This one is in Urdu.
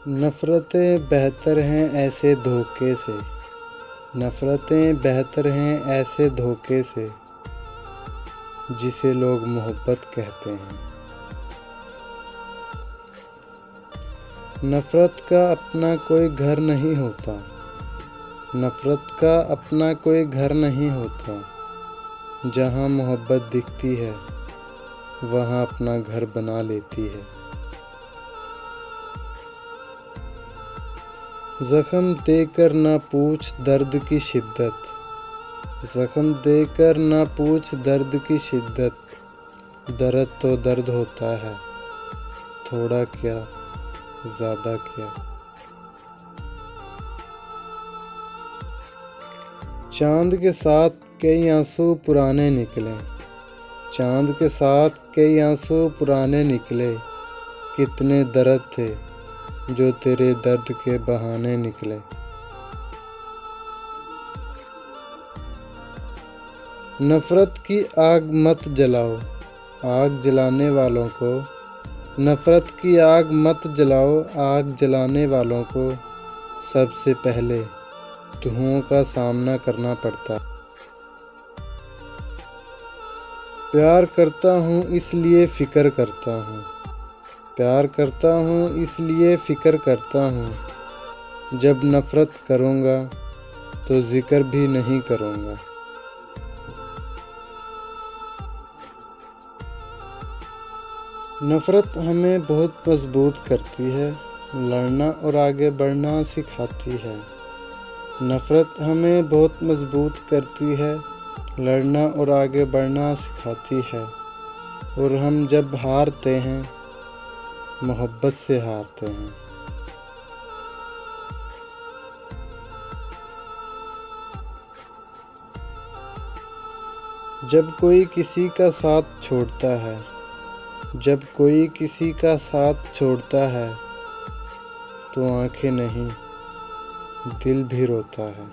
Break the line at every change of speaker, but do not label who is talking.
نفرتیں بہتر ہیں ایسے دھوکے سے، نفرتیں بہتر ہیں ایسے دھوکے سے جسے لوگ محبت کہتے ہیں۔ نفرت کا اپنا کوئی گھر نہیں ہوتا، نفرت کا اپنا کوئی گھر نہیں ہوتا، جہاں محبت دکھتی ہے وہاں اپنا گھر بنا لیتی ہے۔ زخم دے کر نہ پوچھ درد کی شدت، زخم دے کر نہ پوچھ درد کی شدت، درد تو درد ہوتا ہے، تھوڑا کیا زیادہ کیا۔ چاند کے ساتھ کئی آنسو پرانے نکلے، چاند کے ساتھ کئی آنسو پرانے نکلے، کتنے درد تھے جو تیرے درد کے بہانے نکلے۔ نفرت کی آگ مت جلاؤ، آگ جلانے والوں کو، نفرت کی آگ مت جلاؤ، آگ جلانے والوں کو سب سے پہلے دھوؤں کا سامنا کرنا پڑتا ہے۔ پیار کرتا ہوں اس لیے فکر کرتا ہوں، پیار کرتا ہوں اس لیے فکر کرتا ہوں، جب نفرت کروں گا تو ذکر بھی نہیں کروں گا۔ نفرت ہمیں بہت مضبوط کرتی ہے، لڑنا اور آگے بڑھنا سکھاتی ہے۔ نفرت ہمیں بہت مضبوط کرتی ہے، لڑنا اور آگے بڑھنا سکھاتی ہے، اور ہم جب ہارتے ہیں محبت سے ہارتے ہیں۔ جب کوئی کسی کا ساتھ چھوڑتا ہے، جب کوئی کسی کا ساتھ چھوڑتا ہے تو آنکھیں نہیں دل بھی روتا ہے۔